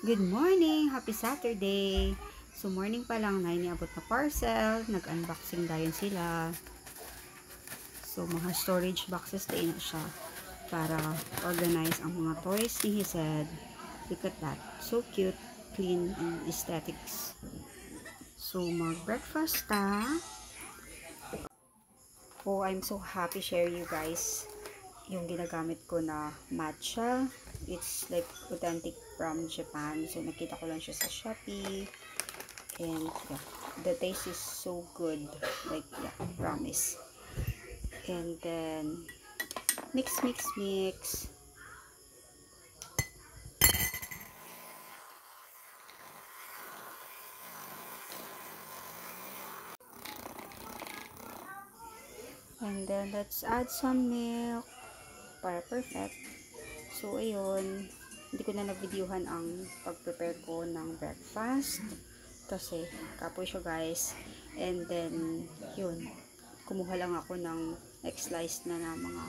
Good morning! Happy Saturday! So, morning pa lang na iniabot na parcel. Nag-unboxing dayon sila. So, mga storage boxes na ina siya para organize ang mga toys ni Hised. Look at that. So cute, clean, and aesthetics. So, mag-breakfast ta. Oh, I'm so happy share you guys yung ginagamit ko na matcha. It's like authentic from Japan. So, nakita ko lang siya sa Shopee. And, yeah, the taste is so good. Like, yeah, promise. And then, mix. And then, let's add some milk para perfect. So, ayun. Hindi ko na na-videohan ang pag-prepare ko ng breakfast. Kasi, kapoy siya guys. And then, yun. Kumuha lang ako ng slice na mga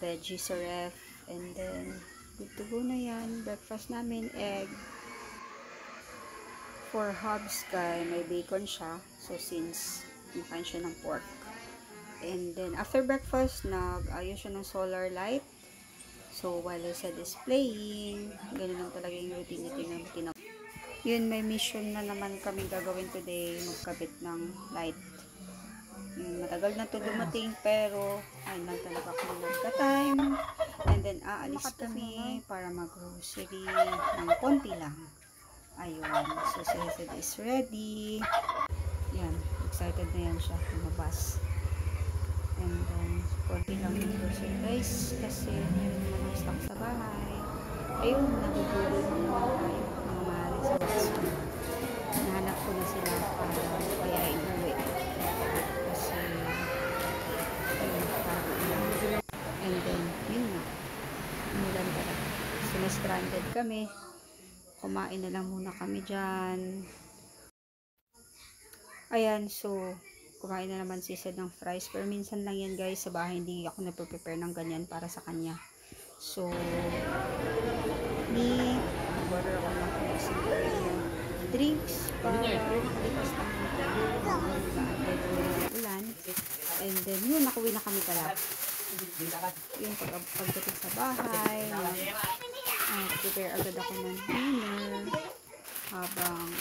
veggies sa ref. And then, good to go na yan. Breakfast namin, egg. For hubs kay may bacon siya. So, since kumakain siya ng pork. And then, after breakfast, nag-ayos siya ng solar light. So, while I said displaying, ganun lang talaga yung routine natin. Yun, may mission na naman kami gagawin today, magkabit ng light. Matagal na to dumating, pero ayun lang talaga ako nagka-time. And then, aalis kami para mag-grocery ng konti lang. Ayun, so si Hised is ready. Yan, excited na yan siya, lumabas. And then, konti lang yung grocery guys, kasi meron naman ang stock sa bahay. Ayun, nagugulo naman tayo, mga mahali sa Watson. Nahanap ko na sila para kaya inuwi. Kasi, ayun, parang ulan. And then, yun na. Umulan talaga. So, na-stranded kami. Kumain na lang muna kami dyan. Ayan, so, kumain na naman si Hised ng fries. Pero minsan lang yan guys, sa bahay hindi ako nagpe-prepare ng ganyan para sa kanya. So, order ako lang kung simple yung drinks para lipas lang ng ulan. And then, yun, nakuwi na kami pala. Yung pagdating sa bahay, prepare agad ako ng dinner habang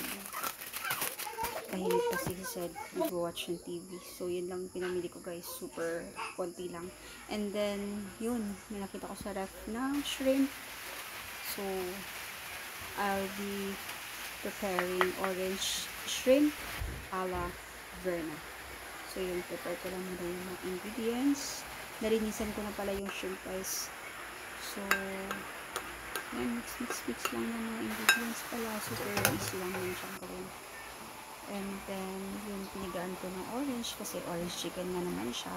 tahimik pa si Hised, nag-watch ng TV. So, yun lang pinamili ko guys. Super konti lang. And then, yun, may nakita ko sa ref ng shrimp. So, I'll be preparing orange shrimp a la Verna. So, yun, prepare ko lang muna yung mga ingredients. Narinisan ko na pala yung shrimp guys. So, yan, mix lang ng mga ingredients pala. Super easy lang yun siyang gawin. And then, yung pinigaan ko ng orange kasi orange chicken na naman siya.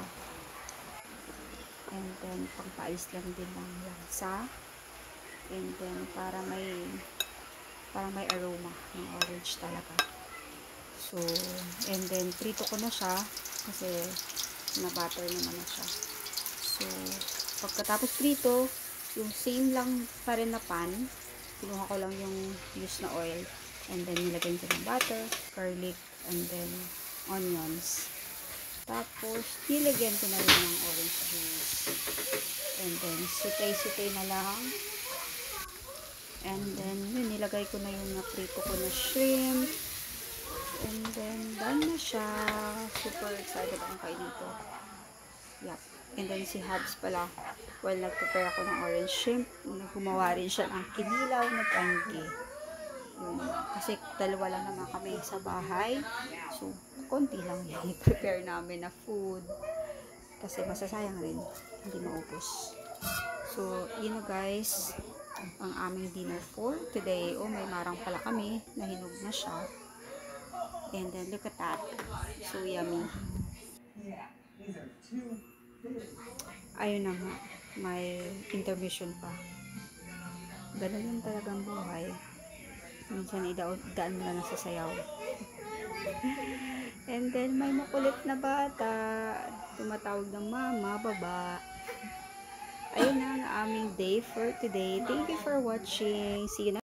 And then, pangpaalis lang din ng lansa. And then, para may aroma ng orange talaga. So, and then, prito ko na siya kasi na-butter naman na siya. So, pagkatapos prito, yung same lang pa rin na pan, kinuha ko lang yung used na oil. And then, nilagyan ko ng butter, garlic, and then, onions. Tapos, nilagyan ko na rin ng orange juice. And then, sutay na lang. And then, yun, nilagay ko na yung naprito ko na shrimp. And then, done na siya. Super excited akong kainin ito. Yup. And then, si Habs pala, while nag-prepare ako ng orange shrimp, gumawa rin siya ng kinilaw na tangke. Kasi dalawa lang naman kami sa bahay. So, konti lang yung prepare namin na food. Kasi masasayang rin. Hindi maubos. So, yun guys, ang aming dinner for today. Oh, may marang pala kami. Nahinog na siya. And then, look at that. So yummy. Ayun na nga. May intermission pa. Ganun lang talagang buhay. Minsan idaan mo na sa sayaw. And then, may makulit na bata. Tumatawag ng mama, baba. Ayun na ang aming day for today. Thank you for watching. See you next